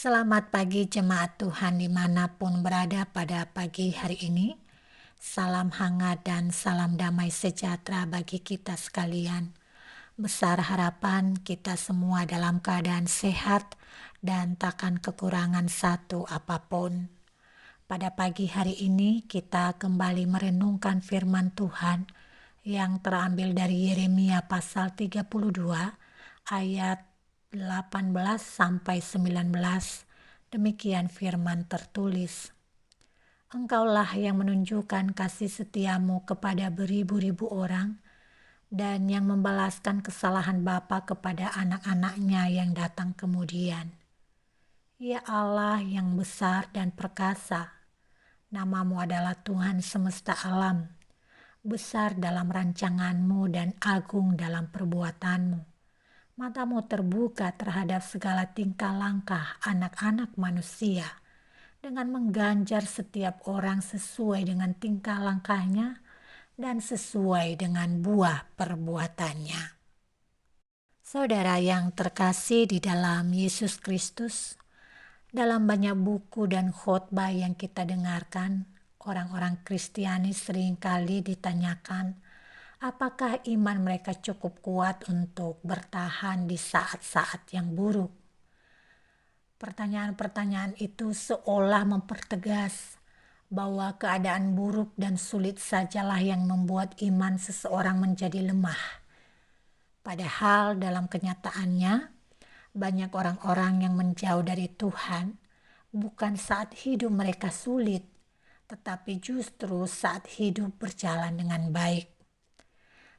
Selamat pagi jemaat Tuhan dimanapun berada pada pagi hari ini. Salam hangat dan salam damai sejahtera bagi kita sekalian. Besar harapan kita semua dalam keadaan sehat dan takkan kekurangan satu apapun. Pada pagi hari ini kita kembali merenungkan firman Tuhan yang terambil dari Yeremia pasal 32 ayat 18 sampai 19. Demikian firman tertulis. Engkaulah yang menunjukkan kasih setiamu kepada beribu-ribu orang dan yang membalaskan kesalahan bapa kepada anak-anaknya yang datang kemudian. Ya Allah yang besar dan perkasa, namamu adalah Tuhan semesta alam, besar dalam rancanganmu dan agung dalam perbuatanmu. Matamu terbuka terhadap segala tingkah langkah anak-anak manusia dengan mengganjar setiap orang sesuai dengan tingkah langkahnya dan sesuai dengan buah perbuatannya. Saudara yang terkasih di dalam Yesus Kristus, dalam banyak buku dan khotbah yang kita dengarkan, orang-orang Kristiani seringkali ditanyakan, apakah iman mereka cukup kuat untuk bertahan di saat-saat yang buruk? Pertanyaan-pertanyaan itu seolah mempertegas bahwa keadaan buruk dan sulit sajalah yang membuat iman seseorang menjadi lemah. Padahal dalam kenyataannya, banyak orang-orang yang menjauh dari Tuhan bukan saat hidup mereka sulit, tetapi justru saat hidup berjalan dengan baik.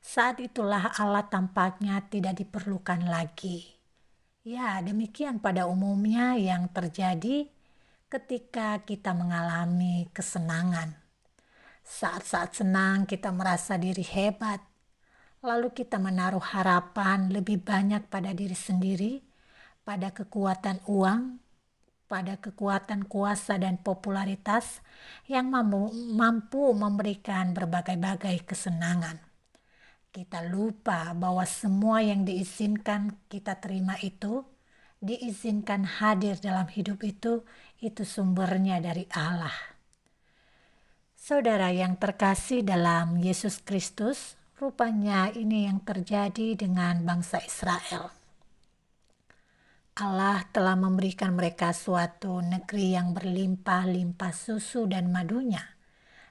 Saat itulah Allah tampaknya tidak diperlukan lagi. Ya, demikian pada umumnya yang terjadi ketika kita mengalami kesenangan. Saat-saat senang kita merasa diri hebat, lalu kita menaruh harapan lebih banyak pada diri sendiri, pada kekuatan uang, pada kekuatan kuasa dan popularitas yang mampu memberikan berbagai-bagai kesenangan. Kita lupa bahwa semua yang diizinkan kita terima itu, diizinkan hadir dalam hidup itu sumbernya dari Allah. Saudara yang terkasih dalam Yesus Kristus, rupanya ini yang terjadi dengan bangsa Israel. Allah telah memberikan mereka suatu negeri yang berlimpah-limpah susu dan madunya,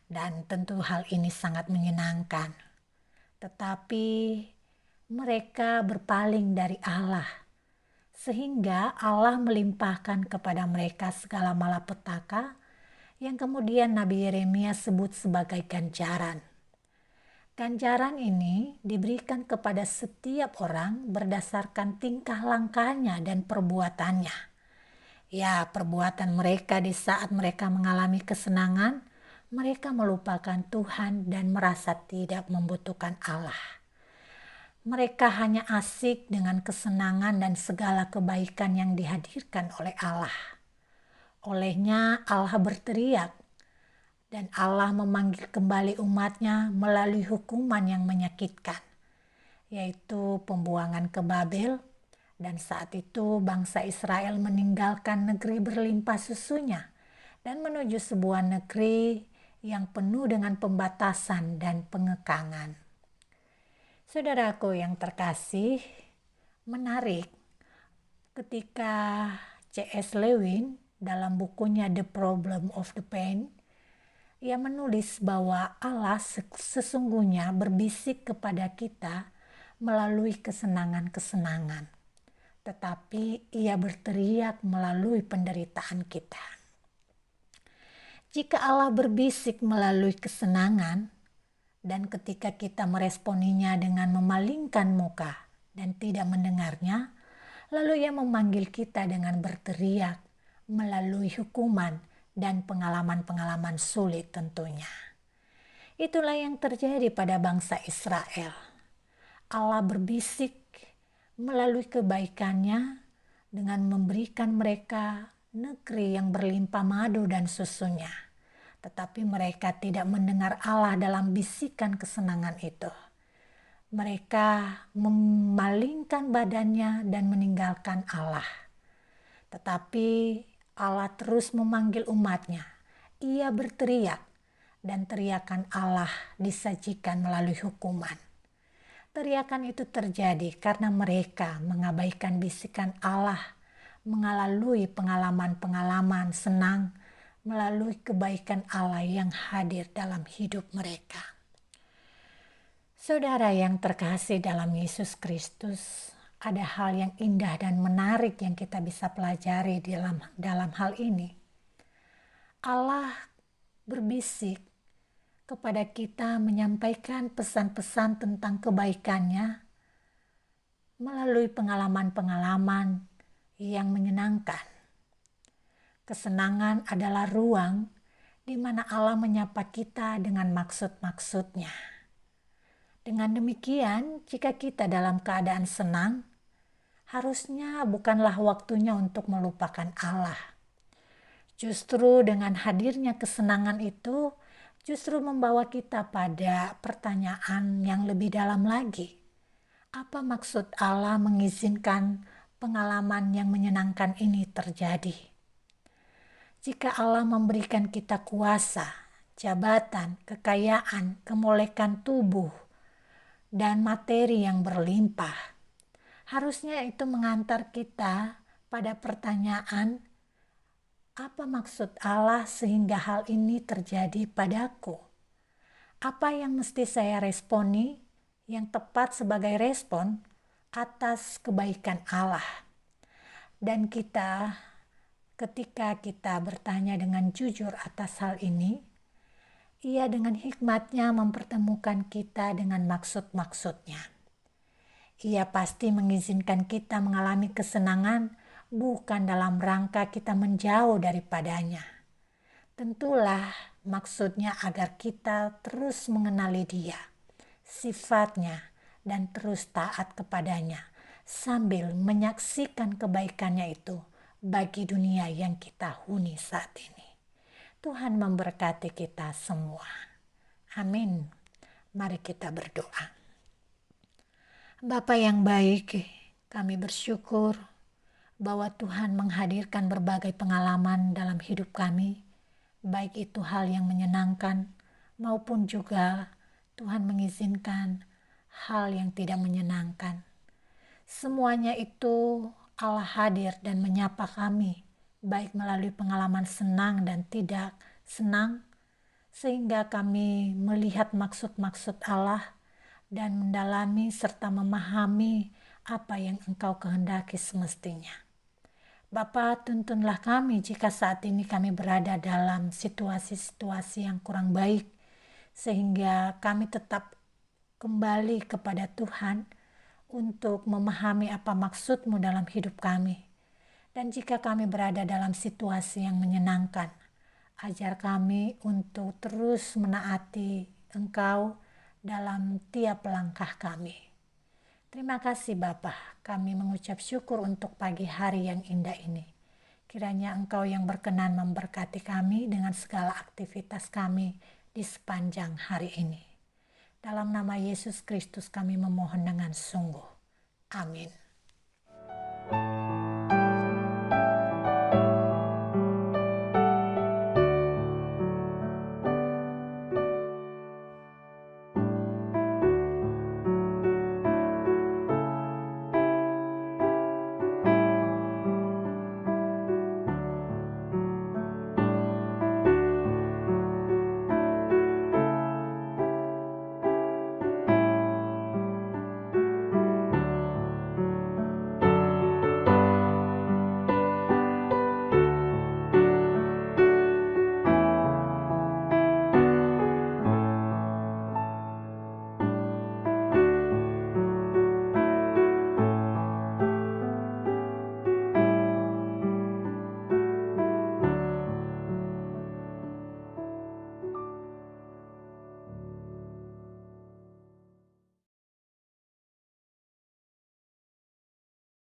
dan tentu hal ini sangat menyenangkan. Tetapi mereka berpaling dari Allah, sehingga Allah melimpahkan kepada mereka segala malapetaka yang kemudian Nabi Yeremia sebut sebagai ganjaran. Ganjaran ini diberikan kepada setiap orang berdasarkan tingkah langkahnya dan perbuatannya. Ya, perbuatan mereka di saat mereka mengalami kesenangan, mereka melupakan Tuhan dan merasa tidak membutuhkan Allah. Mereka hanya asik dengan kesenangan dan segala kebaikan yang dihadirkan oleh Allah. Olehnya Allah berteriak, dan Allah memanggil kembali umatnya melalui hukuman yang menyakitkan, yaitu pembuangan ke Babel. Dan saat itu bangsa Israel meninggalkan negeri berlimpah susunya dan menuju sebuah negeri yang penuh dengan pembatasan dan pengekangan. Saudaraku yang terkasih, menarik ketika C.S. Lewin dalam bukunya The Problem of the Pain, ia menulis bahwa Allah sesungguhnya berbisik kepada kita melalui kesenangan-kesenangan, tetapi ia berteriak melalui penderitaan kita. Jika Allah berbisik melalui kesenangan, dan ketika kita meresponinya dengan memalingkan muka dan tidak mendengarnya, lalu ia memanggil kita dengan berteriak melalui hukuman dan pengalaman-pengalaman sulit tentunya. Itulah yang terjadi pada bangsa Israel. Allah berbisik melalui kebaikannya dengan memberikan mereka negeri yang berlimpah madu dan susunya. Tetapi mereka tidak mendengar Allah dalam bisikan kesenangan itu. Mereka memalingkan badannya dan meninggalkan Allah. Tetapi Allah terus memanggil umatnya. Ia berteriak, dan teriakan Allah disajikan melalui hukuman. Teriakan itu terjadi karena mereka mengabaikan bisikan Allah melalui pengalaman-pengalaman senang melalui kebaikan Allah yang hadir dalam hidup mereka. Saudara yang terkasih dalam Yesus Kristus, ada hal yang indah dan menarik yang kita bisa pelajari dalam hal ini. Allah berbisik kepada kita menyampaikan pesan-pesan tentang kebaikannya melalui pengalaman-pengalaman yang menyenangkan. Kesenangan adalah ruang di mana Allah menyapa kita dengan maksud-maksudnya. Dengan demikian, jika kita dalam keadaan senang, harusnya bukanlah waktunya untuk melupakan Allah. Justru dengan hadirnya kesenangan itu, justru membawa kita pada pertanyaan yang lebih dalam lagi. Apa maksud Allah mengizinkan pengalaman yang menyenangkan ini terjadi? Jika Allah memberikan kita kuasa, jabatan, kekayaan, kemolekan tubuh, dan materi yang berlimpah, harusnya itu mengantar kita pada pertanyaan, apa maksud Allah sehingga hal ini terjadi padaku? Apa yang mesti saya responi yang tepat sebagai respon atas kebaikan Allah? Dan ketika kita bertanya dengan jujur atas hal ini, Ia dengan hikmatnya mempertemukan kita dengan maksud-maksudnya. Ia pasti mengizinkan kita mengalami kesenangan bukan dalam rangka kita menjauh daripadanya. Tentulah maksudnya agar kita terus mengenali Dia, sifatnya, dan terus taat kepadanya sambil menyaksikan kebaikannya itu bagi dunia yang kita huni saat ini. Tuhan memberkati kita semua. Amin. Mari kita berdoa. Bapa yang baik, kami bersyukur bahwa Tuhan menghadirkan berbagai pengalaman dalam hidup kami, baik itu hal yang menyenangkan maupun juga Tuhan mengizinkan hal yang tidak menyenangkan. Semuanya itu Allah hadir dan menyapa kami, baik melalui pengalaman senang dan tidak senang, sehingga kami melihat maksud-maksud Allah dan mendalami serta memahami apa yang Engkau kehendaki semestinya. Bapa, tuntunlah kami jika saat ini kami berada dalam situasi-situasi yang kurang baik, sehingga kami tetap kembali kepada Tuhan untuk memahami apa maksud-Mu dalam hidup kami. Dan jika kami berada dalam situasi yang menyenangkan, ajar kami untuk terus menaati Engkau dalam tiap langkah kami. Terima kasih Bapa, kami mengucap syukur untuk pagi hari yang indah ini. Kiranya Engkau yang berkenan memberkati kami dengan segala aktivitas kami di sepanjang hari ini. Dalam nama Yesus Kristus kami memohon dengan sungguh. Amin.